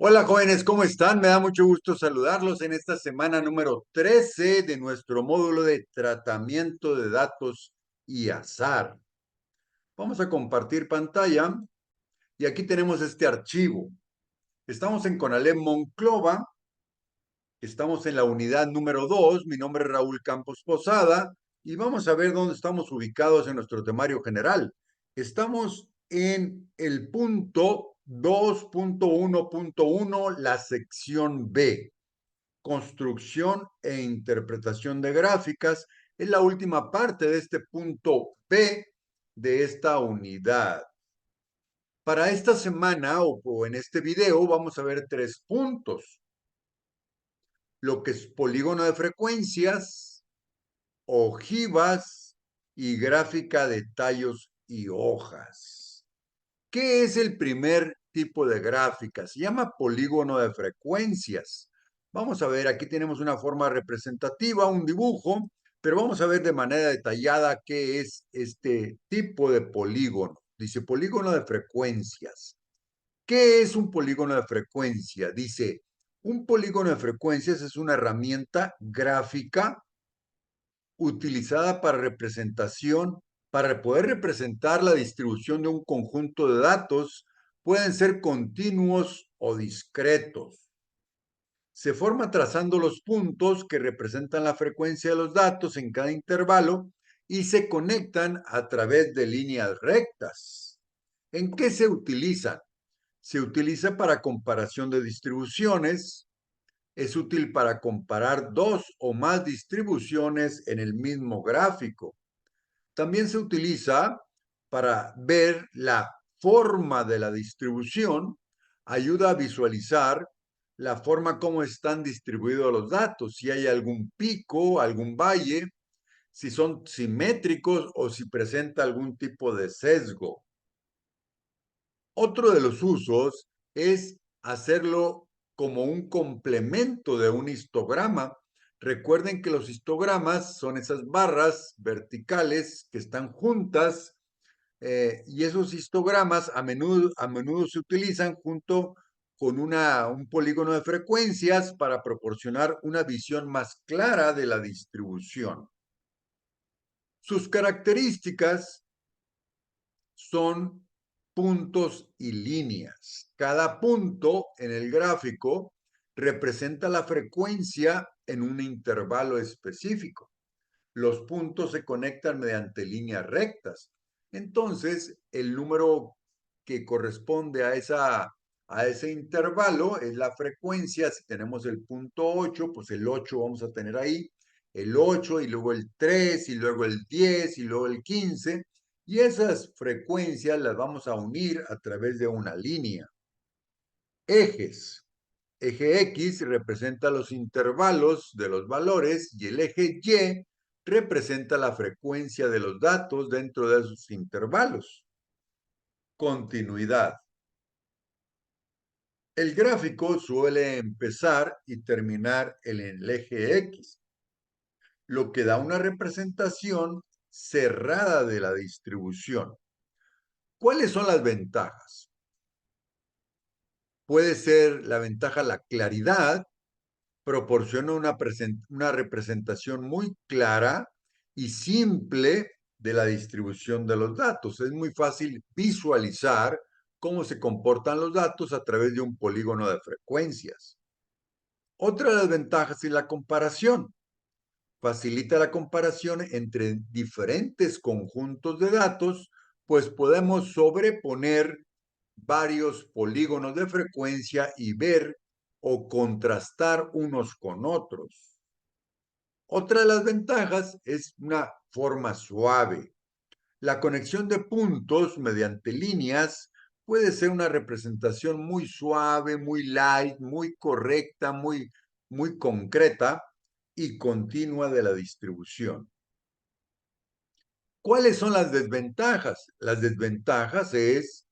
Hola jóvenes, ¿cómo están? Me da mucho gusto saludarlos en esta semana número 13 de nuestro módulo de tratamiento de datos y azar. Vamos a compartir pantalla y aquí tenemos este archivo. Estamos en Conalep Monclova, estamos en la unidad número 2. Mi nombre es Raúl Campos Posada y vamos a ver dónde estamos ubicados en nuestro temario general. Estamos en el punto 2.1.1, la sección B. Construcción e interpretación de gráficas. Es la última parte de este punto B de esta unidad. Para esta semana o en este video vamos a ver 3 puntos. Lo que es polígono de frecuencias, ojivas y gráfica de tallos y hojas. ¿Qué es el primer tipo de gráfica? Se llama polígono de frecuencias. Vamos a ver, aquí tenemos una forma representativa, un dibujo, pero vamos a ver de manera detallada qué es este tipo de polígono. Dice polígono de frecuencias. ¿Qué es un polígono de frecuencia? Dice, un polígono de frecuencias es una herramienta gráfica utilizada para poder representar la distribución de un conjunto de datos. Pueden ser continuos o discretos. Se forma trazando los puntos que representan la frecuencia de los datos en cada intervalo y se conectan a través de líneas rectas. ¿En qué se utiliza? Se utiliza para comparación de distribuciones. Es útil para comparar dos o más distribuciones en el mismo gráfico. También se utiliza para ver la forma de la distribución. Ayuda a visualizar la forma como están distribuidos los datos, si hay algún pico, algún valle, si son simétricos o si presenta algún tipo de sesgo. Otro de los usos es hacerlo como un complemento de un histograma. Recuerden que los histogramas son esas barras verticales que están juntas, y esos histogramas a menudo se utilizan junto con un polígono de frecuencias para proporcionar una visión más clara de la distribución. Sus características son puntos y líneas. Cada punto en el gráfico representa la frecuencia en un intervalo específico. Los puntos se conectan mediante líneas rectas. Entonces, el número que corresponde a ese intervalo es la frecuencia. Si tenemos el punto 8, pues el 8 vamos a tener ahí, el 8 y luego el 3 y luego el 10 y luego el 15. Y esas frecuencias las vamos a unir a través de una línea. Ejes. Eje X representa los intervalos de los valores y el eje Y representa la frecuencia de los datos dentro de esos intervalos. Continuidad. El gráfico suele empezar y terminar en el eje X, lo que da una representación cerrada de la distribución. ¿Cuáles son las ventajas? Puede ser la ventaja la claridad. Proporciona una representación muy clara y simple de la distribución de los datos. Es muy fácil visualizar cómo se comportan los datos a través de un polígono de frecuencias. Otra de las ventajas es la comparación. Facilita la comparación entre diferentes conjuntos de datos, pues podemos sobreponer varios polígonos de frecuencia y ver o contrastar unos con otros. Otra de las ventajas es una forma suave. La conexión de puntos mediante líneas puede ser una representación muy suave, muy light, muy correcta, muy concreta y continua de la distribución. ¿Cuáles son las desventajas? Las desventajas es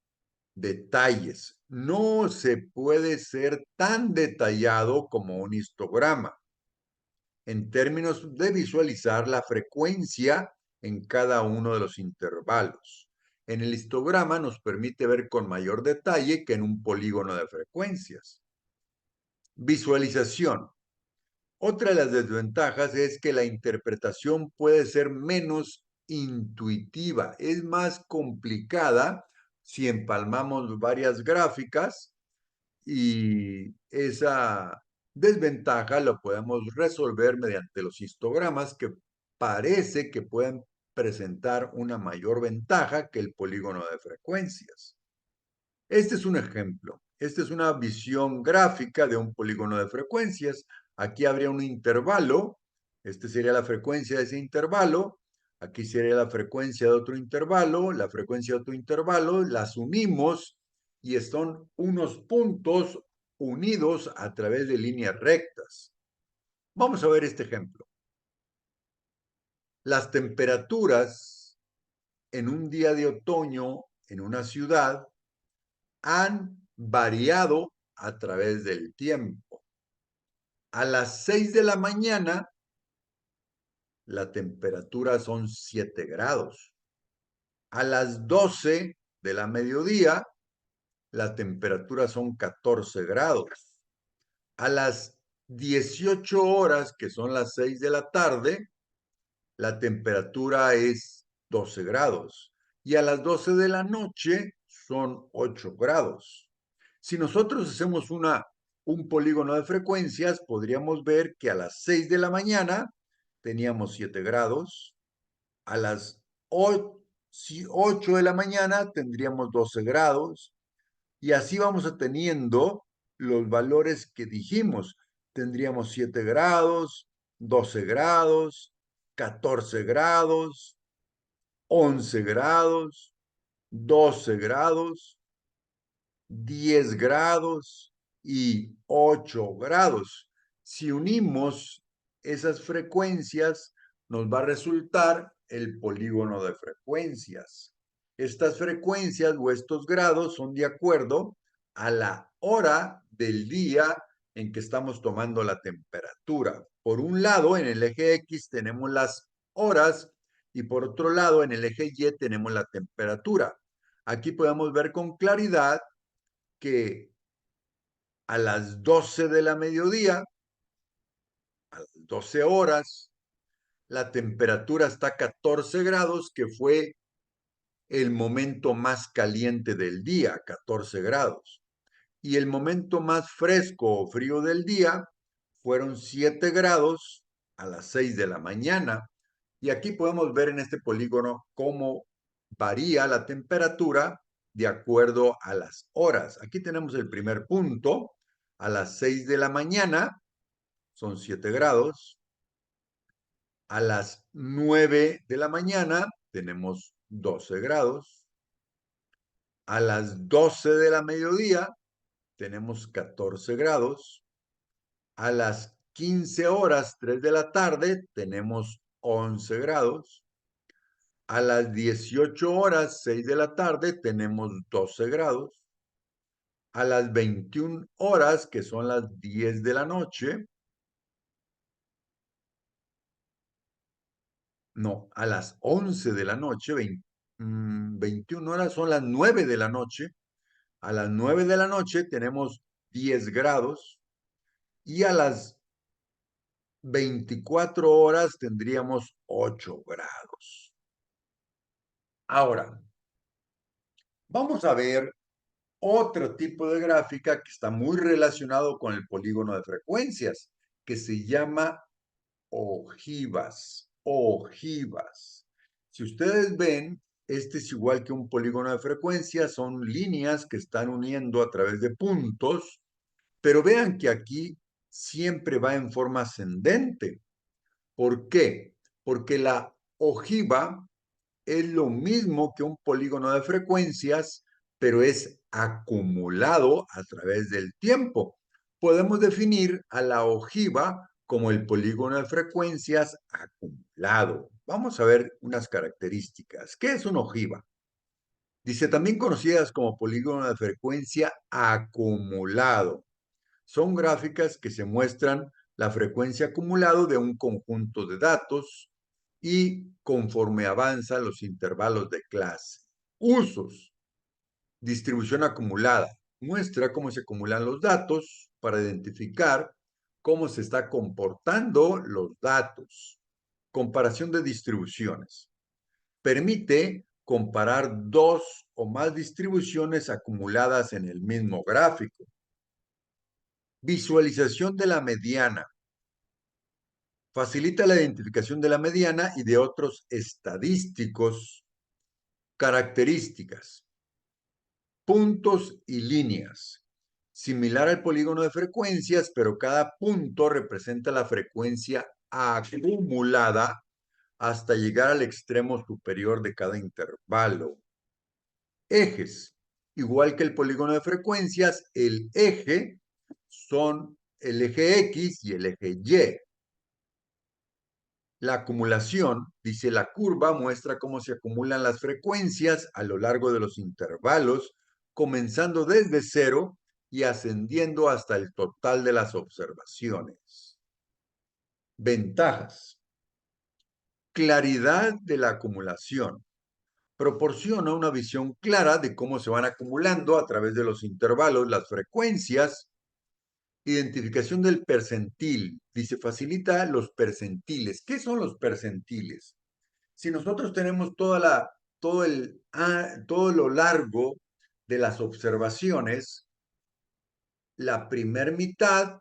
detalles. No se puede ser tan detallado como un histograma en términos de visualizar la frecuencia en cada uno de los intervalos. En el histograma nos permite ver con mayor detalle que en un polígono de frecuencias. Visualización. Otra de las desventajas es que la interpretación puede ser menos intuitiva, es más complicada si empalmamos varias gráficas y esa desventaja la podemos resolver mediante los histogramas que parece que pueden presentar una mayor ventaja que el polígono de frecuencias. Este es un ejemplo. Esta es una visión gráfica de un polígono de frecuencias. Aquí habría un intervalo. Este sería la frecuencia de ese intervalo. Aquí sería la frecuencia de otro intervalo, la frecuencia de otro intervalo. Las unimos y son unos puntos unidos a través de líneas rectas. Vamos a ver este ejemplo. Las temperaturas en un día de otoño en una ciudad han variado a través del tiempo. A las 6 de la mañana, la temperatura son 7 grados. A las 12 de la mediodía, la temperatura son 14 grados. A las 18 horas, que son las 6 de la tarde, la temperatura es 12 grados. Y a las 12 de la noche son 8 grados. Si nosotros hacemos un polígono de frecuencias, podríamos ver que a las 6 de la mañana teníamos 7 grados, a las 8 de la mañana tendríamos 12 grados, y así vamos teniendo los valores que dijimos. Tendríamos 7 grados, 12 grados, 14 grados, 11 grados, 12 grados, 10 grados y 8 grados. Si unimos esas frecuencias, nos va a resultar el polígono de frecuencias. Estas frecuencias o estos grados son de acuerdo a la hora del día en que estamos tomando la temperatura. Por un lado, en el eje X tenemos las horas y por otro lado, en el eje Y tenemos la temperatura. Aquí podemos ver con claridad que a las 12 de la mediodía, a las 12 horas, la temperatura está a 14 grados, que fue el momento más caliente del día, 14 grados. Y el momento más fresco o frío del día fueron 7 grados a las 6 de la mañana. Y aquí podemos ver en este polígono cómo varía la temperatura de acuerdo a las horas. Aquí tenemos el primer punto. A las 6 de la mañana son 7 grados. A las 9 de la mañana tenemos 12 grados. A las 12 de la mediodía tenemos 14 grados. A las 15 horas, 3 de la tarde, tenemos 11 grados. A las 18 horas, 6 de la tarde, tenemos 12 grados. A las 21 horas, que son las 10 de la noche, no, a las 11 de la noche, 21 horas son las 9 de la noche. A las 9 de la noche tenemos 10 grados y a las 24 horas tendríamos 8 grados. Ahora, vamos a ver otro tipo de gráfica que está muy relacionado con el polígono de frecuencias, que se llama ojivas. Ojivas. Si ustedes ven, este es igual que un polígono de frecuencias, son líneas que están uniendo a través de puntos, pero vean que aquí siempre va en forma ascendente. ¿Por qué? Porque la ojiva es lo mismo que un polígono de frecuencias, pero es acumulado a través del tiempo. Podemos definir a la ojiva como el polígono de frecuencias acumulado. Vamos a ver unas características. ¿Qué es una ojiva? Dice, también conocidas como polígono de frecuencia acumulado. Son gráficas que se muestran la frecuencia acumulado de un conjunto de datos y conforme avanzan los intervalos de clase. Usos. Distribución acumulada. Muestra cómo se acumulan los datos para identificar cómo se está comportando los datos. Comparación de distribuciones. Permite comparar dos o más distribuciones acumuladas en el mismo gráfico. Visualización de la mediana. Facilita la identificación de la mediana y de otros estadísticos. Características. Puntos y líneas. Similar al polígono de frecuencias, pero cada punto representa la frecuencia acumulada hasta llegar al extremo superior de cada intervalo. Ejes. Igual que el polígono de frecuencias, el eje son el eje X y el eje Y. La acumulación, dice la curva, muestra cómo se acumulan las frecuencias a lo largo de los intervalos, comenzando desde cero y ascendiendo hasta el total de las observaciones. Ventajas. Claridad de la acumulación. Proporciona una visión clara de cómo se van acumulando a través de los intervalos las frecuencias. Identificación del percentil. Dice, facilita los percentiles. ¿Qué son los percentiles? Si nosotros tenemos todo lo largo de las observaciones, la primer mitad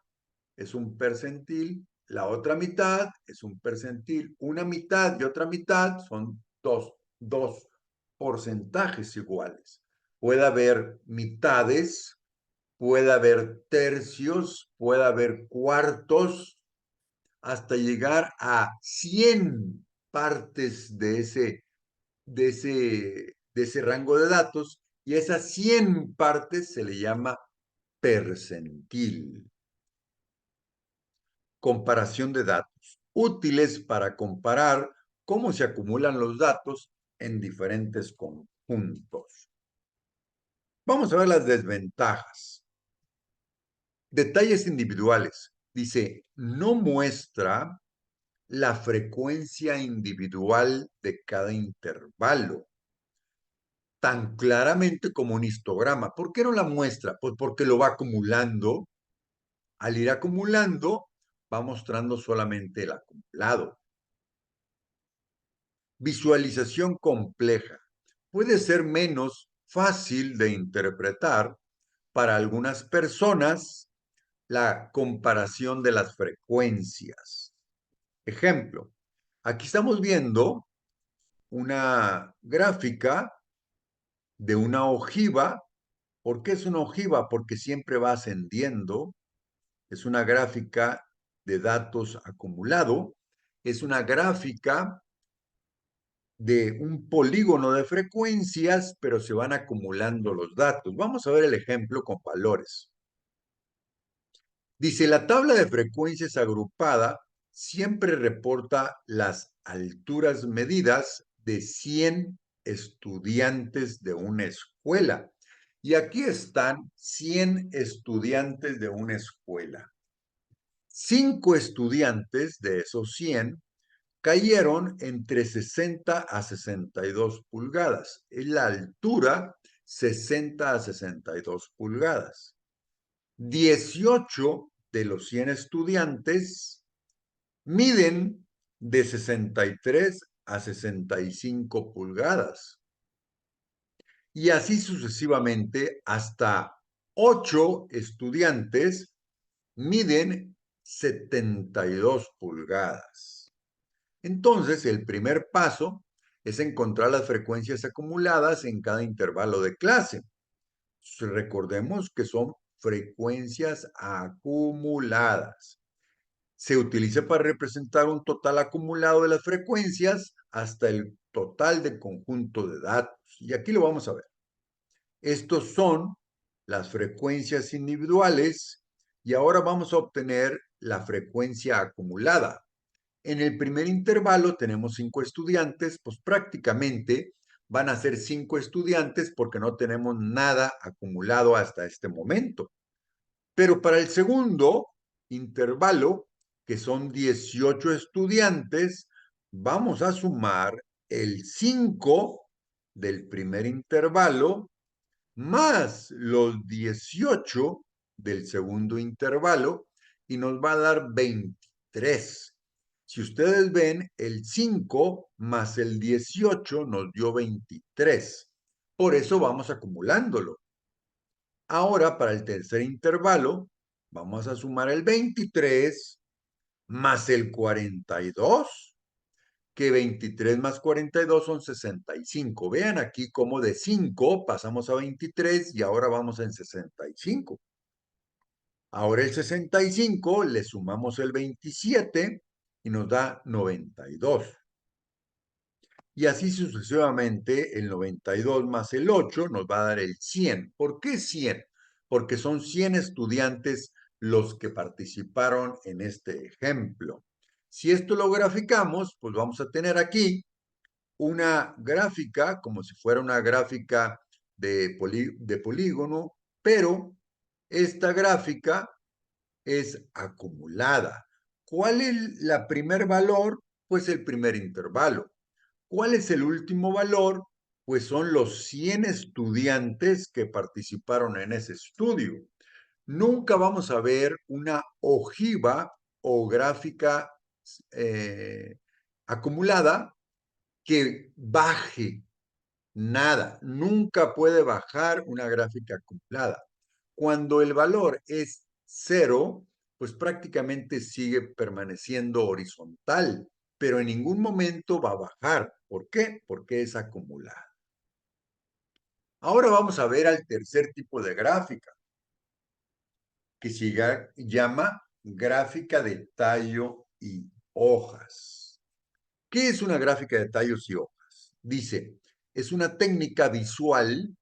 es un percentil, la otra mitad es un percentil, una mitad y otra mitad son dos porcentajes iguales. Puede haber mitades, puede haber tercios, puede haber cuartos, hasta llegar a 100 partes de ese rango de datos, y esas 100 partes se le llama percentil. Comparación de datos, útiles para comparar cómo se acumulan los datos en diferentes conjuntos. Vamos a ver las desventajas. Detalles individuales. Dice, no muestra la frecuencia individual de cada intervalo tan claramente como un histograma. ¿Por qué no la muestra? Pues porque lo va acumulando. Al ir acumulando, va mostrando solamente el acumulado. Visualización compleja. Puede ser menos fácil de interpretar para algunas personas la comparación de las frecuencias. Ejemplo, aquí estamos viendo una gráfica de una ojiva. ¿Por qué es una ojiva? Porque siempre va ascendiendo. Es una gráfica de datos acumulado. Es una gráfica de un polígono de frecuencias, pero se van acumulando los datos. Vamos a ver el ejemplo con valores. Dice, la tabla de frecuencias agrupada siempre reporta las alturas medidas de 100 estudiantes de una escuela. Y aquí están 100 estudiantes de una escuela. 5 estudiantes de esos 100 cayeron entre 60 a 62 pulgadas. Es la altura 60 a 62 pulgadas. 18 de los 100 estudiantes miden de 63 a 65 pulgadas. Y así sucesivamente hasta 8 estudiantes miden 72 pulgadas. Entonces, el primer paso es encontrar las frecuencias acumuladas en cada intervalo de clase. Recordemos que son frecuencias acumuladas. Se utiliza para representar un total acumulado de las frecuencias hasta el total del conjunto de datos. Y aquí lo vamos a ver. Estos son las frecuencias individuales y ahora vamos a obtener la frecuencia acumulada. En el primer intervalo tenemos 5 estudiantes, pues prácticamente van a ser 5 estudiantes porque no tenemos nada acumulado hasta este momento. Pero para el segundo intervalo, que son 18 estudiantes, vamos a sumar el 5 del primer intervalo más los 18 del segundo intervalo y nos va a dar 23. Si ustedes ven, el 5 más el 18 nos dio 23. Por eso vamos acumulándolo. Ahora, para el tercer intervalo, vamos a sumar el 23 más el 42, que 23 más 42 son 65. Vean aquí cómo de 5 pasamos a 23 y ahora vamos en 65. Ahora el 65 le sumamos el 27 y nos da 92. Y así sucesivamente, el 92 más el 8 nos va a dar el 100. ¿Por qué 100? Porque son 100 estudiantes los que participaron en este ejemplo. Si esto lo graficamos, pues vamos a tener aquí una gráfica, como si fuera una gráfica de polígono, pero esta gráfica es acumulada. ¿Cuál es la primer valor? Pues el primer intervalo. ¿Cuál es el último valor? Pues son los 100 estudiantes que participaron en ese estudio. Nunca vamos a ver una ojiva o gráfica acumulada que baje nada. Nunca puede bajar una gráfica acumulada. Cuando el valor es 0, pues prácticamente sigue permaneciendo horizontal, pero en ningún momento va a bajar. ¿Por qué? Porque es acumulada. Ahora vamos a ver al tercer tipo de gráfica, que se llama gráfica de tallo y hojas. ¿Qué es una gráfica de tallos y hojas? Dice, es una técnica visual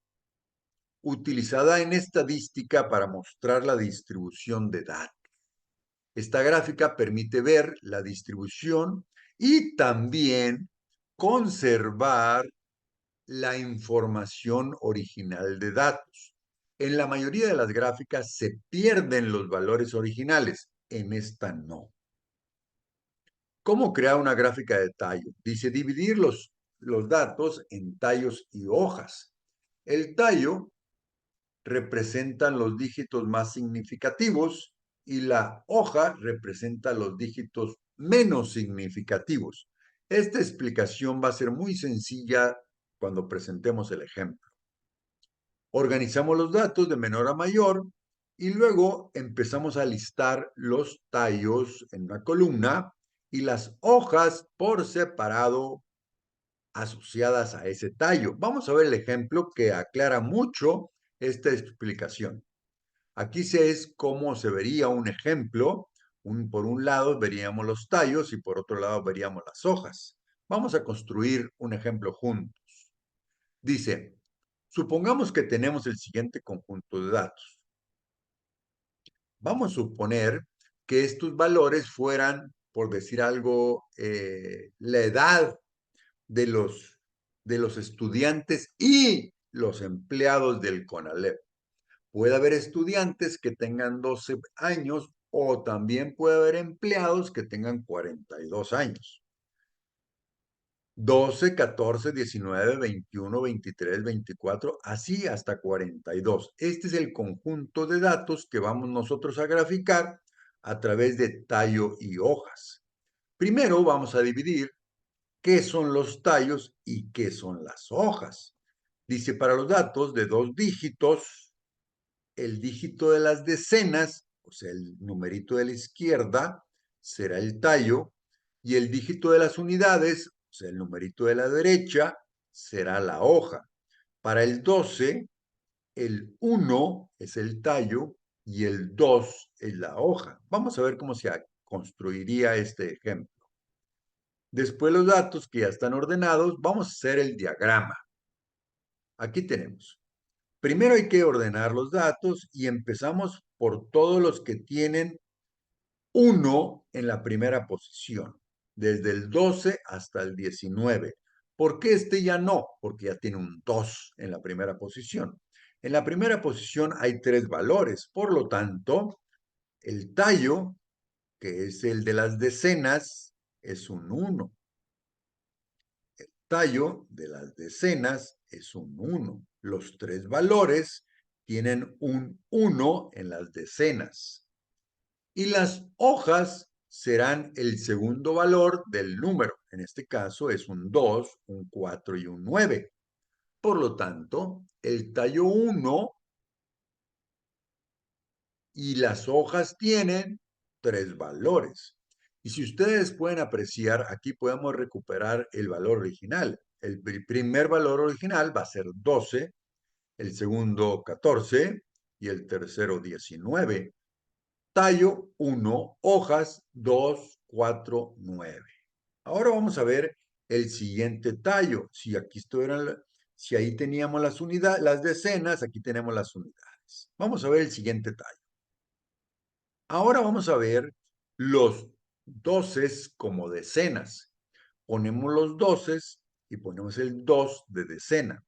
utilizada en estadística para mostrar la distribución de datos. Esta gráfica permite ver la distribución y también conservar la información original de datos. En la mayoría de las gráficas se pierden los valores originales, en esta no. ¿Cómo crear una gráfica de tallo? Dice dividir los datos en tallos y hojas. El tallo representan los dígitos más significativos y la hoja representa los dígitos menos significativos. Esta explicación va a ser muy sencilla cuando presentemos el ejemplo. Organizamos los datos de menor a mayor y luego empezamos a listar los tallos en una columna y las hojas por separado asociadas a ese tallo. Vamos a ver el ejemplo que aclara mucho esta explicación. Aquí se es cómo se vería un ejemplo. Por un lado veríamos los tallos y por otro lado veríamos las hojas. Vamos a construir un ejemplo juntos. Dice, supongamos que tenemos el siguiente conjunto de datos. Vamos a suponer que estos valores fueran, por decir algo, la edad de los estudiantes y los empleados del CONALEP. Puede haber estudiantes que tengan 12 años o también puede haber empleados que tengan 42 años. 12, 14, 19, 21, 23, 24, así hasta 42. Este es el conjunto de datos que vamos nosotros a graficar a través de tallo y hojas. Primero vamos a dividir qué son los tallos y qué son las hojas. Dice, para los datos de 2 dígitos, el dígito de las decenas, o sea, el numerito de la izquierda, será el tallo, y el dígito de las unidades, o sea, el numerito de la derecha, será la hoja. Para el 12, el 1 es el tallo y el 2 es la hoja. Vamos a ver cómo se construiría este ejemplo. Después los datos que ya están ordenados, vamos a hacer el diagrama. Aquí tenemos. Primero hay que ordenar los datos y empezamos por todos los que tienen 1 en la primera posición, desde el 12 hasta el 19. ¿Por qué este ya no? Porque ya tiene un 2 en la primera posición. En la primera posición hay 3 valores, por lo tanto, el tallo, que es el de las decenas, es un 1. Tallo de las decenas es un 1. Los 3 valores tienen un 1 en las decenas. Y las hojas serán el segundo valor del número. En este caso es un 2, un 4 y un 9. Por lo tanto, el tallo 1 y las hojas tienen 3 valores. Y si ustedes pueden apreciar, aquí podemos recuperar el valor original. El primer valor original va a ser 12, el segundo 14 y el tercero 19. Tallo 1, hojas 2, 4, 9. Ahora vamos a ver el siguiente tallo. Si ahí teníamos las unidades, las decenas, aquí tenemos las unidades. Vamos a ver el siguiente tallo. Ahora vamos a ver los doces como decenas. Ponemos los doces y ponemos el 2 de decena.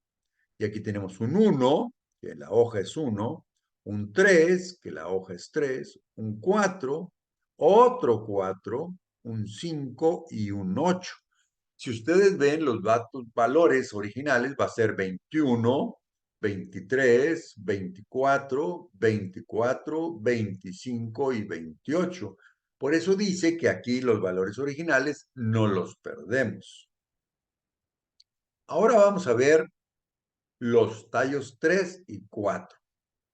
Y aquí tenemos un 1, que la hoja es 1, un 3, que la hoja es 3, un 4, otro 4, un 5 y un 8. Si ustedes ven los valores originales, va a ser 21, 23, 24, 24, 25 y 28. Por eso dice que aquí los valores originales no los perdemos. Ahora vamos a ver los tallos 3 y 4,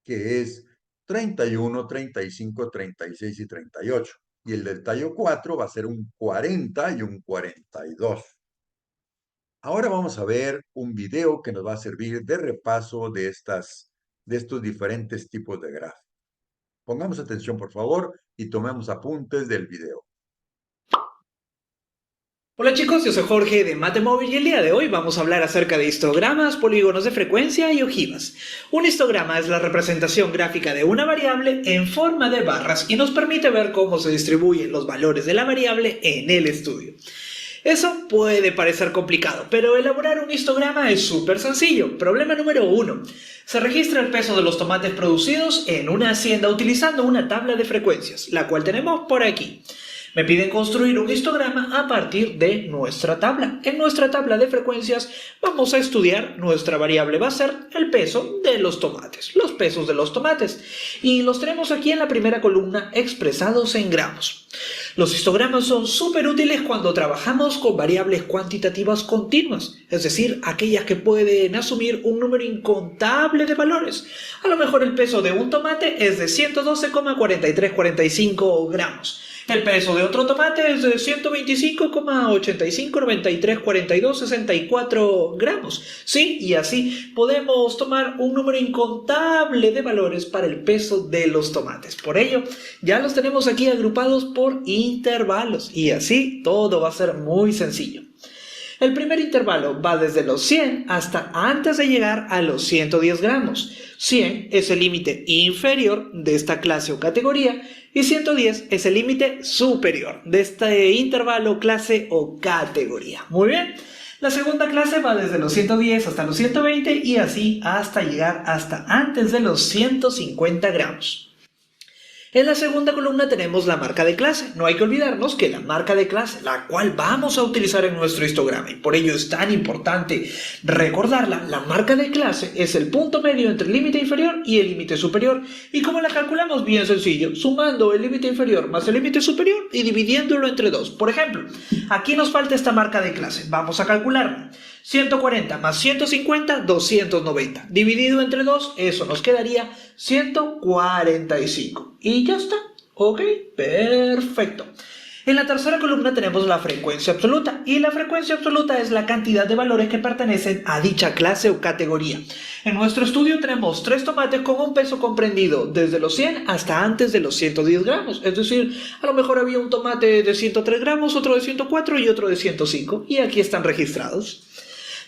que es 31, 35, 36 y 38. Y el del tallo 4 va a ser un 40 y un 42. Ahora vamos a ver un video que nos va a servir de repaso de estos diferentes tipos de gráficos. Pongamos atención, por favor, y tomemos apuntes del video. Hola chicos, yo soy Jorge de Matemóvil y el día de hoy vamos a hablar acerca de histogramas, polígonos de frecuencia y ojivas. Un histograma es la representación gráfica de una variable en forma de barras y nos permite ver cómo se distribuyen los valores de la variable en el estudio. Eso puede parecer complicado, pero elaborar un histograma es súper sencillo. Problema número 1. Se registra el peso de los tomates producidos en una hacienda utilizando una tabla de frecuencias, la cual tenemos por aquí. Me piden construir un histograma a partir de nuestra tabla. En nuestra tabla de frecuencias vamos a estudiar, nuestra variable va a ser el peso de los tomates, los pesos de los tomates. Y los tenemos aquí en la primera columna expresados en gramos. Los histogramas son súper útiles cuando trabajamos con variables cuantitativas continuas, es decir, aquellas que pueden asumir un número incontable de valores. A lo mejor el peso de un tomate es de 112,4345 gramos. El peso de otro tomate es de 125,85934264 gramos. Sí, y así podemos tomar un número incontable de valores para el peso de los tomates. Por ello, ya los tenemos aquí agrupados por intervalos y así todo va a ser muy sencillo. El primer intervalo va desde los 100 hasta antes de llegar a los 110 gramos. 100 es el límite inferior de esta clase o categoría y 110 es el límite superior de este intervalo, clase o categoría. Muy bien. La segunda clase va desde los 110 hasta los 120 y así hasta llegar hasta antes de los 150 gramos. En la segunda columna tenemos la marca de clase. No hay que olvidarnos que la marca de clase, la cual vamos a utilizar en nuestro histograma, y por ello es tan importante recordarla, la marca de clase es el punto medio entre el límite inferior y el límite superior. ¿Y cómo la calculamos? Bien sencillo, sumando el límite inferior más el límite superior y dividiéndolo entre 2. Por ejemplo, aquí nos falta esta marca de clase. Vamos a calcularla. 140 más 150, 290. Dividido entre 2, eso nos quedaría 145. Y ya está. Ok, perfecto. En la tercera columna tenemos la frecuencia absoluta, y la frecuencia absoluta es la cantidad de valores que pertenecen a dicha clase o categoría. En nuestro estudio tenemos 3 tomates con un peso comprendido desde los 100 hasta antes de los 110 gramos, es decir, a lo mejor había un tomate de 103 gramos, otro de 104 y otro de 105, y aquí están registrados.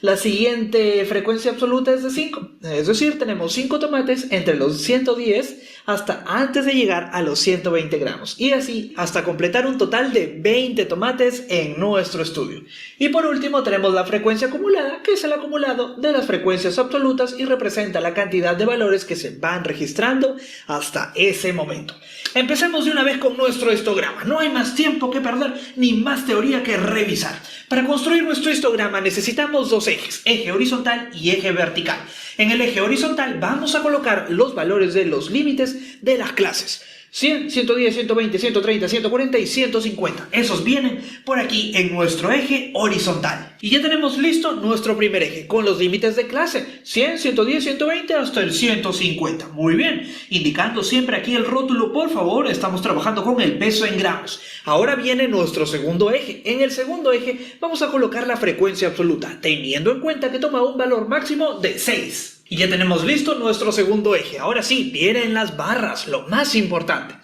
La siguiente frecuencia absoluta es de 5, es decir, tenemos 5 tomates entre los 110 hasta antes de llegar a los 120 gramos y así hasta completar un total de 20 tomates en nuestro estudio. Y por último tenemos la frecuencia acumulada, que es el acumulado de las frecuencias absolutas y representa la cantidad de valores que se van registrando hasta ese momento. Empecemos de una vez con nuestro histograma. No hay más tiempo que perder ni más teoría que revisar. Para construir nuestro histograma necesitamos 2 ejes, eje horizontal y eje vertical. En el eje horizontal vamos a colocar los valores de los límites de las clases. 100, 110, 120, 130, 140 y 150. Esos vienen por aquí en nuestro eje horizontal. Y ya tenemos listo nuestro primer eje con los límites de clase. 100, 110, 120 hasta el 150. Muy bien. Indicando siempre aquí el rótulo, por favor, estamos trabajando con el peso en gramos. Ahora viene nuestro segundo eje. En el segundo eje vamos a colocar la frecuencia absoluta, teniendo en cuenta que toma un valor máximo de 6. Y ya tenemos listo nuestro segundo eje. Ahora sí, vienen las barras, lo más importante.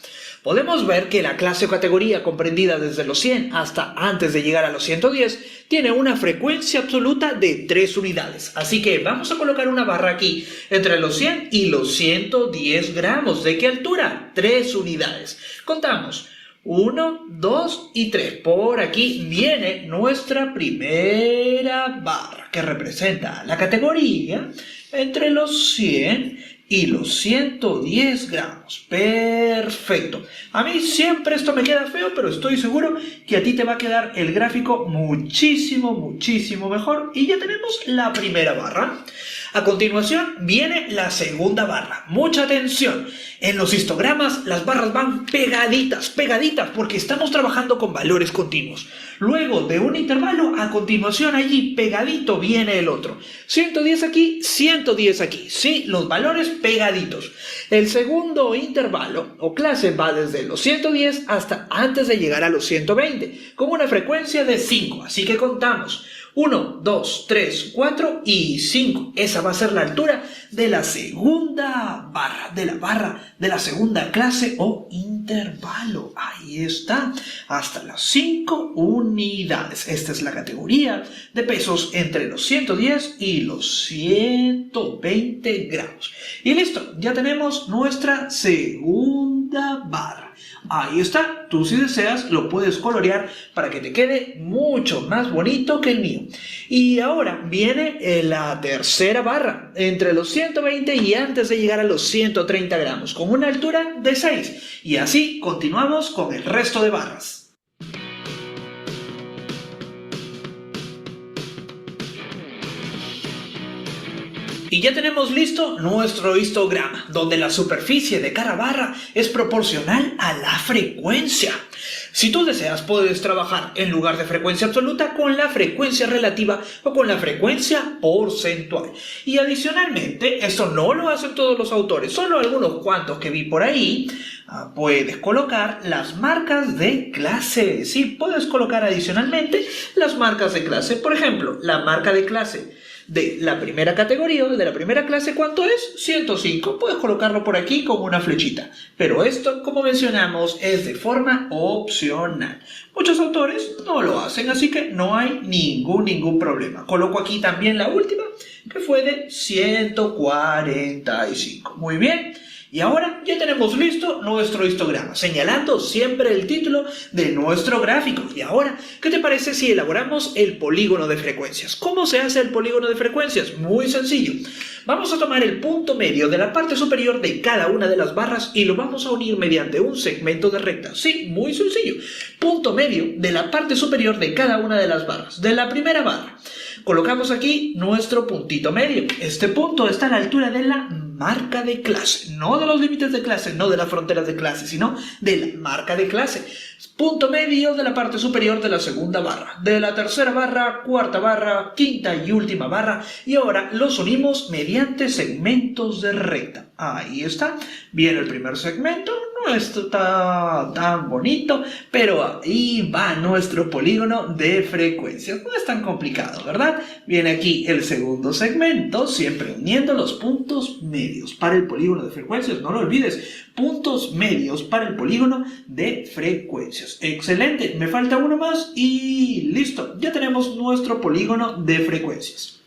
Podemos ver que la clase o categoría comprendida desde los 100 hasta antes de llegar a los 110 tiene una frecuencia absoluta de 3 unidades. Así que vamos a colocar una barra aquí entre los 100 y los 110 gramos. ¿De qué altura? 3 unidades. Contamos. 1, 2 y 3. Por aquí viene nuestra primera barra que representa la categoría entre los 100 y los 110 gramos. Perfecto. A mí siempre esto me queda feo, pero estoy seguro que a ti te va a quedar el gráfico muchísimo, muchísimo mejor. Y ya tenemos la primera barra. A continuación viene la segunda barra. Mucha atención. En los histogramas las barras van pegaditas, porque estamos trabajando con valores continuos. Luego de un intervalo, a continuación allí pegadito viene el otro. 110 aquí, 110 aquí. Sí, los valores pegaditos. El segundo intervalo o clase va desde los 110 hasta antes de llegar a los 120, con una frecuencia de 5. Así que contamos. 1, 2, 3, 4 y 5. Esa va a ser la altura de la segunda barra, de la segunda clase o intervalo. Ahí está, hasta las 5 unidades. Esta es la categoría de pesos entre los 110 y los 120 gramos. Y listo, ya tenemos nuestra segunda barra. Ahí está, tú si deseas lo puedes colorear para que te quede mucho más bonito que el mío. Y ahora viene la tercera barra, entre los 120 y antes de llegar a los 130 gramos, con una altura de 6. Y así continuamos con el resto de barras. Y ya tenemos listo nuestro histograma, donde la superficie de cada barra es proporcional a la frecuencia. Si tú deseas, puedes trabajar en lugar de frecuencia absoluta con la frecuencia relativa o con la frecuencia porcentual. Y adicionalmente, esto no lo hacen todos los autores, solo algunos cuantos que vi por ahí. Puedes colocar las marcas de clase. Sí, puedes colocar adicionalmente las marcas de clase. Por ejemplo, la marca de clase de la primera categoría o de la primera clase, ¿cuánto es? 105. Puedes colocarlo por aquí con una flechita. Pero esto, como mencionamos, es de forma opcional. Muchos autores no lo hacen, así que no hay ningún problema. Coloco aquí también la última, que fue de 145. Muy bien. Y ahora ya tenemos listo nuestro histograma, señalando siempre el título de nuestro gráfico. Y ahora, ¿qué te parece si elaboramos el polígono de frecuencias? ¿Cómo se hace el polígono de frecuencias? Muy sencillo. Vamos a tomar el punto medio de la parte superior de cada una de las barras y lo vamos a unir mediante un segmento de recta. Sí, muy sencillo. Punto medio de la parte superior de cada una de las barras. De la primera barra, colocamos aquí nuestro puntito medio. Este punto está a la altura de la marca de clase, no de los límites de clase, no de las fronteras de clase, sino de la marca de clase. Punto medio de la parte superior de la segunda barra, de la tercera barra, cuarta barra, quinta y última barra, y ahora los unimos mediante segmentos de recta. Ahí está, viene el primer segmento, no está tan bonito, pero ahí va nuestro polígono de frecuencias. No es tan complicado, ¿verdad? Viene aquí el segundo segmento, siempre uniendo los puntos medios para el polígono de frecuencias. No lo olvides, puntos medios para el polígono de frecuencias. Excelente, me falta uno más y listo, ya tenemos nuestro polígono de frecuencias.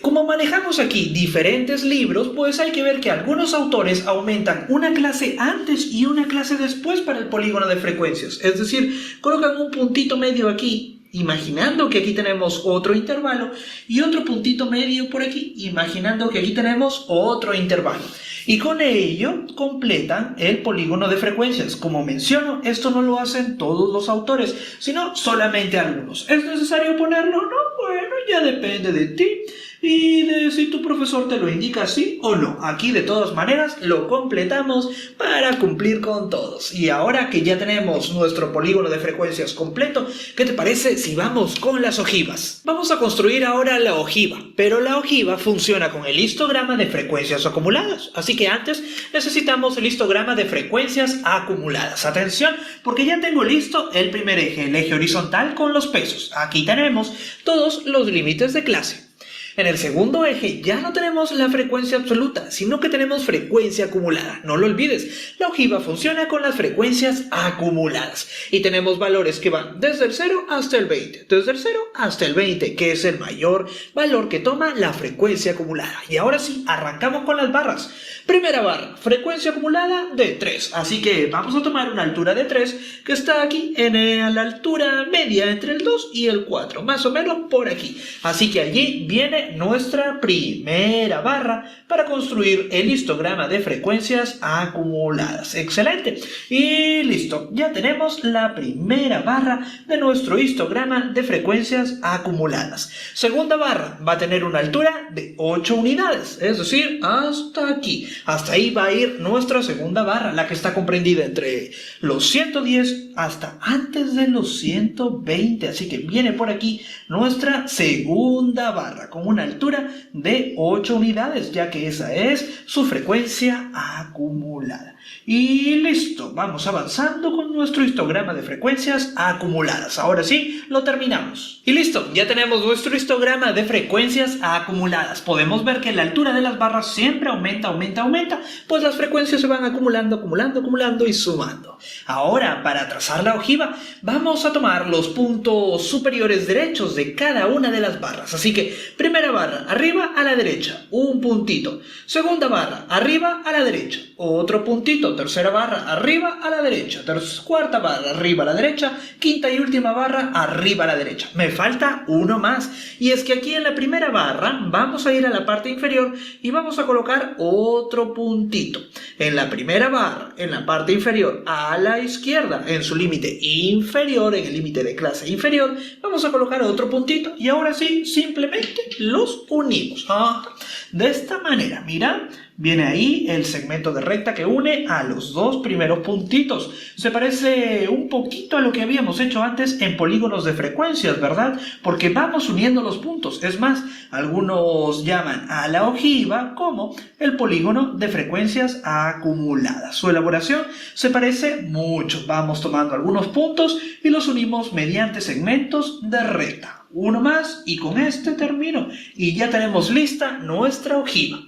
Como manejamos aquí diferentes libros, pues hay que ver que algunos autores aumentan una clase antes y una clase después para el polígono de frecuencias. Es decir, colocan un puntito medio aquí, imaginando que aquí tenemos otro intervalo, y otro puntito medio por aquí, imaginando que aquí tenemos otro intervalo. Y con ello completan el polígono de frecuencias. Como menciono, esto no lo hacen todos los autores, sino solamente algunos. ¿Es necesario ponerlo? No, bueno, ya depende de ti. y de si tu profesor te lo indica sí o no. Aquí de todas maneras lo completamos para cumplir con todos. Y ahora que ya tenemos nuestro polígono de frecuencias completo, ¿qué te parece si vamos con las ojivas? Vamos a construir ahora la ojiva, pero la ojiva funciona con el histograma de frecuencias acumuladas. Así que antes necesitamos el histograma de frecuencias acumuladas. Atención, porque ya tengo listo el primer eje, el eje horizontal con los pesos. Aquí tenemos todos los límites de clase. En el segundo eje ya no tenemos la frecuencia absoluta, sino que tenemos frecuencia acumulada. No lo olvides, la ojiva funciona con las frecuencias acumuladas. Y tenemos valores que van desde el 0 hasta el 20. Desde el 0 hasta el 20, que es el mayor valor que toma la frecuencia acumulada. Y ahora sí, arrancamos con las barras. Primera barra, frecuencia acumulada de 3. Así que vamos a tomar una altura de 3 que está aquí en la altura media entre el 2 y el 4. Más o menos por aquí. Así que allí viene nuestra primera barra para construir el histograma de frecuencias acumuladas. Excelente. Y listo. Ya tenemos la primera barra de nuestro histograma de frecuencias acumuladas. Segunda barra va a tener una altura de 8 unidades. Es decir, hasta aquí. Hasta ahí va a ir nuestra segunda barra, la que está comprendida entre los 110 hasta antes de los 120. Así que viene por aquí nuestra segunda barra con una altura de 8 unidades, ya que esa es su frecuencia acumulada. Y listo, vamos avanzando con nuestro histograma de frecuencias acumuladas. Ahora sí, lo terminamos. Y listo, ya tenemos nuestro histograma de frecuencias acumuladas. Podemos ver que la altura de las barras siempre aumenta, pues las frecuencias se van acumulando y sumando. Ahora, para trazar la ojiva, vamos a tomar los puntos superiores derechos de cada una de las barras. Así que, primera barra, arriba a la derecha, un puntito. Segunda barra, arriba a la derecha, otro puntito. Tercera barra, arriba a la derecha. Cuarta barra, arriba a la derecha. Quinta y última barra, arriba a la derecha. Me falta uno más. Y es que aquí en la primera barra vamos a ir a la parte inferior y vamos a colocar otro puntito. En la primera barra, en la parte inferior, a la izquierda, en su límite inferior, en el límite de clase inferior, vamos a colocar otro puntito y ahora sí, simplemente los unimos. De esta manera, mira. Viene ahí el segmento de recta que une a los dos primeros puntitos. Se parece un poquito a lo que habíamos hecho antes en polígonos de frecuencias, ¿verdad? Porque vamos uniendo los puntos. Es más, algunos llaman a la ojiva como el polígono de frecuencias acumuladas. Su elaboración se parece mucho. Vamos tomando algunos puntos y los unimos mediante segmentos de recta. Uno más y con este termino. Y ya tenemos lista nuestra ojiva.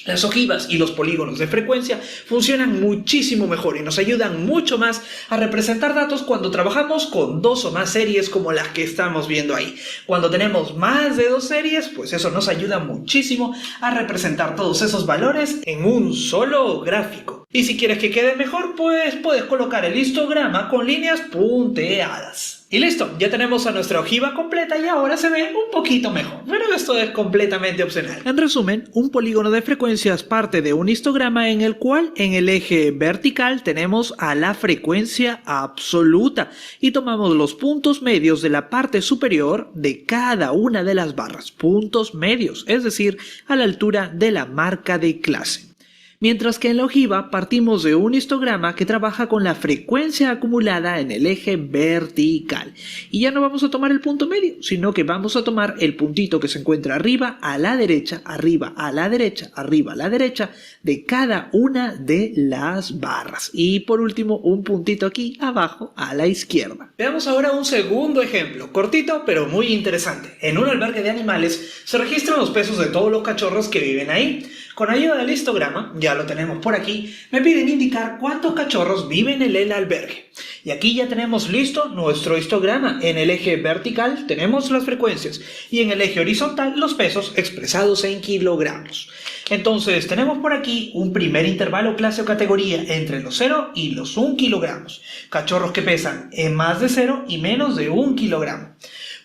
Las ojivas y los polígonos de frecuencia funcionan muchísimo mejor y nos ayudan mucho más a representar datos cuando trabajamos con dos o más series como las que estamos viendo ahí. Cuando tenemos más de dos series, pues eso nos ayuda muchísimo a representar todos esos valores en un solo gráfico. Y si quieres que quede mejor, pues puedes colocar el histograma con líneas punteadas. Y listo, ya tenemos a nuestra ojiva completa y ahora se ve un poquito mejor, pero esto es completamente opcional. En resumen, un polígono de frecuencias parte de un histograma en el cual en el eje vertical tenemos a la frecuencia absoluta y tomamos los puntos medios de la parte superior de cada una de las barras, puntos medios, es decir, a la altura de la marca de clase. Mientras que en la ojiva partimos de un histograma que trabaja con la frecuencia acumulada en el eje vertical. Y ya no vamos a tomar el punto medio, sino que vamos a tomar el puntito que se encuentra arriba a la derecha, arriba a la derecha, arriba a la derecha de cada una de las barras. Y por último, un puntito aquí abajo a la izquierda. Veamos ahora un segundo ejemplo, cortito pero muy interesante. En un albergue de animales se registran los pesos de todos los cachorros que viven ahí. Con ayuda del histograma, ya lo tenemos por aquí, me piden indicar cuántos cachorros viven en el albergue. Y aquí ya tenemos listo nuestro histograma. En el eje vertical tenemos las frecuencias y en el eje horizontal los pesos expresados en kilogramos. Entonces tenemos por aquí un primer intervalo clase o categoría entre los 0 y los 1 kilogramos. Cachorros que pesan en más de 0 y menos de 1 kilogramo.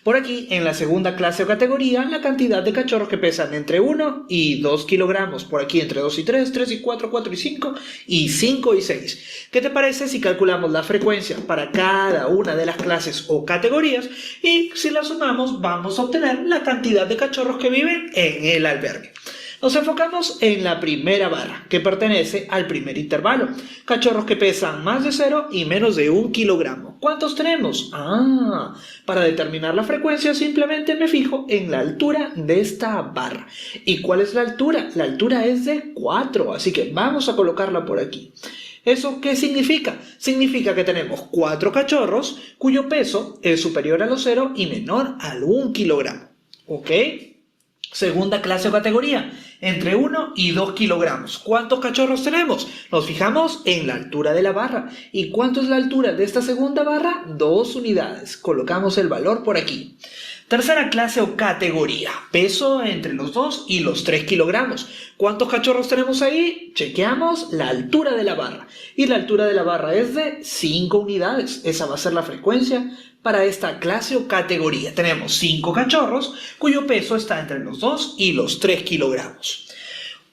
Por aquí, en la segunda clase o categoría, la cantidad de cachorros que pesan entre 1 y 2 kilogramos. Por aquí entre 2 y 3, 3 y 4, 4 y 5, y 5 y 6. ¿Qué te parece si calculamos la frecuencia para cada una de las clases o categorías? Y si la sumamos, vamos a obtener la cantidad de cachorros que viven en el albergue. Nos enfocamos en la primera barra, que pertenece al primer intervalo. Cachorros que pesan más de 0 y menos de 1 kilogramo. ¿Cuántos tenemos? Para determinar la frecuencia simplemente me fijo en la altura de esta barra. ¿Y cuál es la altura? La altura es de 4, así que vamos a colocarla por aquí. ¿Eso qué significa? Significa que tenemos 4 cachorros cuyo peso es superior a los 0 y menor al 1 kilogramo. ¿Ok? Segunda clase o categoría, entre 1 y 2 kilogramos. ¿Cuántos cachorros tenemos? Nos fijamos en la altura de la barra. ¿Y cuánto es la altura de esta segunda barra? 2 unidades. Colocamos el valor por aquí. Tercera clase o categoría, peso entre los 2 y los 3 kilogramos. ¿Cuántos cachorros tenemos ahí? Chequeamos la altura de la barra. Y la altura de la barra es de 5 unidades. Esa va a ser la frecuencia para esta clase o categoría. Tenemos 5 cachorros cuyo peso está entre los 2 y los 3 kilogramos.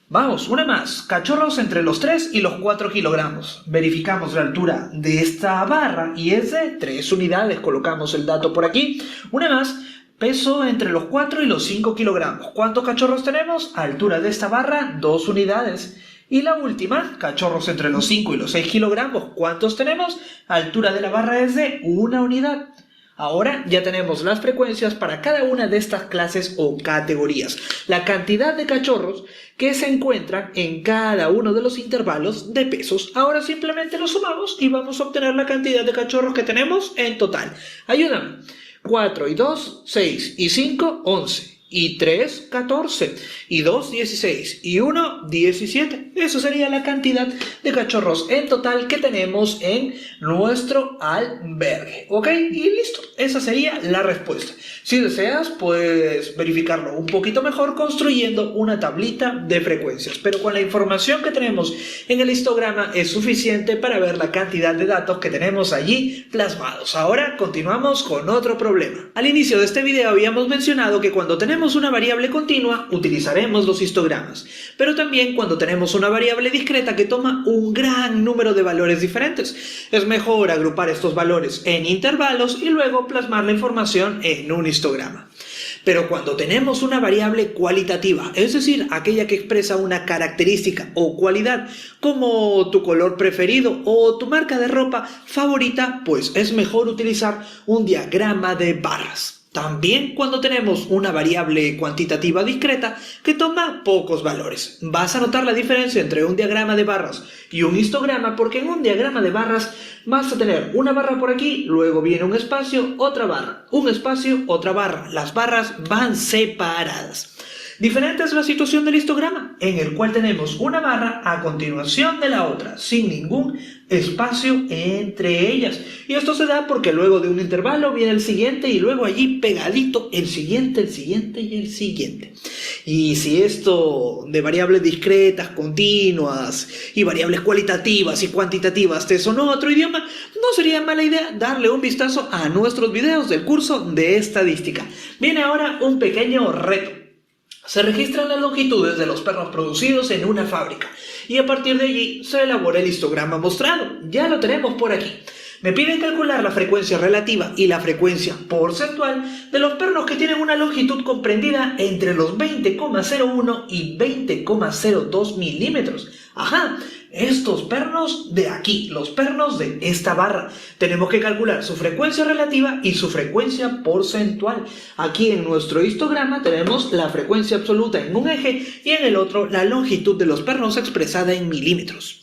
Vamos, una más. Cachorros entre los 3 y los 4 kilogramos. Verificamos la altura de esta barra y es de 3 unidades. Colocamos el dato por aquí. Una más. Peso entre los 4 y los 5 kilogramos. ¿Cuántos cachorros tenemos? Altura de esta barra, 2 unidades. Y la última, cachorros entre los 5 y los 6 kilogramos. ¿Cuántos tenemos? Altura de la barra es de 1 unidad. Ahora ya tenemos las frecuencias para cada una de estas clases o categorías. La cantidad de cachorros que se encuentran en cada uno de los intervalos de pesos. Ahora simplemente los sumamos y vamos a obtener la cantidad de cachorros que tenemos en total. Ayúdame. 4 y 2, 6 y 5, 11. Y 3, 14. Y 2, 16. Y 1, 17. Eso sería la cantidad de cachorros en total que tenemos en nuestro albergue. ¿Ok? Y listo. Esa sería la respuesta. Si deseas, puedes verificarlo un poquito mejor construyendo una tablita de frecuencias. Pero con la información que tenemos en el histograma es suficiente para ver la cantidad de datos que tenemos allí plasmados. Ahora continuamos con otro problema. Al inicio de este video habíamos mencionado que cuando tenemos una variable continua, utilizaremos los histogramas, pero también cuando tenemos una variable discreta que toma un gran número de valores diferentes. Es mejor agrupar estos valores en intervalos y luego plasmar la información en un histograma. Pero cuando tenemos una variable cualitativa, es decir, aquella que expresa una característica o cualidad, como tu color preferido o tu marca de ropa favorita, pues es mejor utilizar un diagrama de barras. También cuando tenemos una variable cuantitativa discreta que toma pocos valores. Vas a notar la diferencia entre un diagrama de barras y un histograma, porque en un diagrama de barras vas a tener una barra por aquí, luego viene un espacio, otra barra, un espacio, otra barra. Las barras van separadas. Diferente es la situación del histograma, en el cual tenemos una barra a continuación de la otra, sin ningún espacio entre ellas. Y esto se da porque luego de un intervalo viene el siguiente y luego allí pegadito el siguiente y el siguiente. Y si esto de variables discretas, continuas y variables cualitativas y cuantitativas te sonó otro idioma, no sería mala idea darle un vistazo a nuestros videos del curso de estadística. Viene ahora un pequeño reto. Se registran las longitudes de los perros producidos en una fábrica y a partir de allí se elabora el histograma mostrado. Ya lo tenemos por aquí. Me piden calcular la frecuencia relativa y la frecuencia porcentual de los pernos que tienen una longitud comprendida entre los 20,01 y 20,02 milímetros. Ajá, estos pernos de aquí, los pernos de esta barra. Tenemos que calcular su frecuencia relativa y su frecuencia porcentual. Aquí en nuestro histograma tenemos la frecuencia absoluta en un eje y en el otro la longitud de los pernos expresada en milímetros.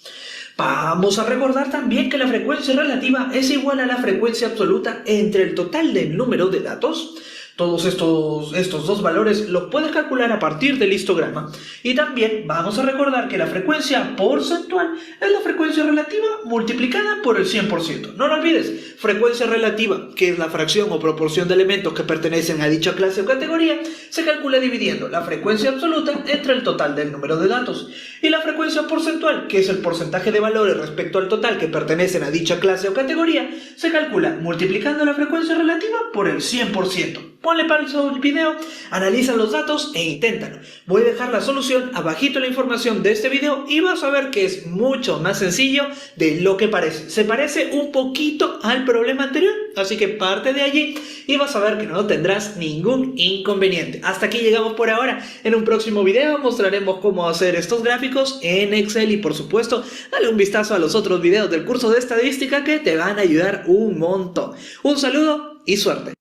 Vamos a recordar también que la frecuencia relativa es igual a la frecuencia absoluta entre el total del número de datos. Todos estos dos valores los puedes calcular a partir del histograma. Y también vamos a recordar que la frecuencia porcentual es la frecuencia relativa multiplicada por el 100%. No lo olvides, frecuencia relativa, que es la fracción o proporción de elementos que pertenecen a dicha clase o categoría, se calcula dividiendo la frecuencia absoluta entre el total del número de datos. Y la frecuencia porcentual, que es el porcentaje de valores respecto al total que pertenecen a dicha clase o categoría, se calcula multiplicando la frecuencia relativa por el 100%. Ponle pausa al video, analiza los datos e inténtalo. Voy a dejar la solución abajito en la información de este video y vas a ver que es mucho más sencillo de lo que parece. Se parece un poquito al problema anterior, así que parte de allí y vas a ver que no tendrás ningún inconveniente. Hasta aquí llegamos por ahora. En un próximo video mostraremos cómo hacer estos gráficos en Excel y por supuesto dale un vistazo a los otros videos del curso de estadística que te van a ayudar un montón. Un saludo y suerte.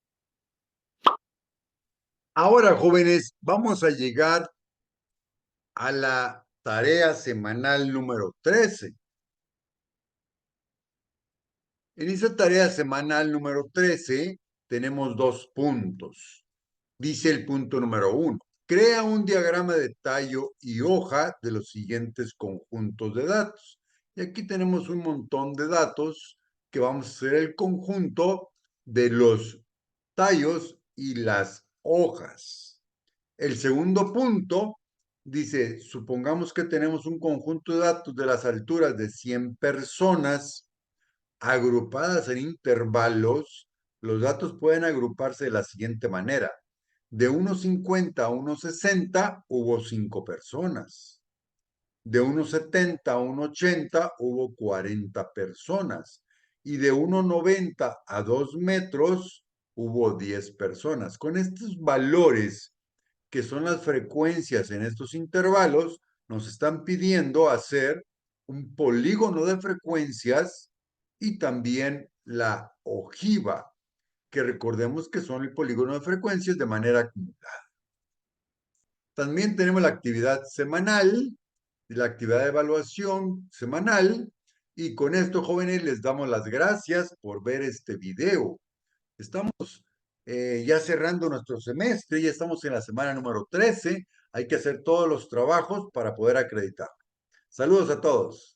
Ahora, jóvenes, vamos a llegar a la tarea semanal número 13. En esa tarea semanal número 13 tenemos 2 puntos. Dice el punto número 1. Crea un diagrama de tallo y hoja de los siguientes conjuntos de datos. Y aquí tenemos un montón de datos que vamos a hacer el conjunto de los tallos y las hojas. El segundo punto dice, supongamos que tenemos un conjunto de datos de las alturas de 100 personas agrupadas en intervalos. Los datos pueden agruparse de la siguiente manera. De 1,50 a 1,60 hubo 5 personas. De 1,70 a 1,80 hubo 40 personas. Y de 1,90 a 2 metros hubo 10 personas. Con estos valores, que son las frecuencias en estos intervalos, nos están pidiendo hacer un polígono de frecuencias y también la ojiva, que recordemos que son el polígono de frecuencias de manera acumulada. También tenemos la actividad semanal, la actividad de evaluación semanal, y con esto, jóvenes, les damos las gracias por ver este video. Estamos ya cerrando nuestro semestre, ya estamos en la semana número 13. Hay que hacer todos los trabajos para poder acreditar. Saludos a todos.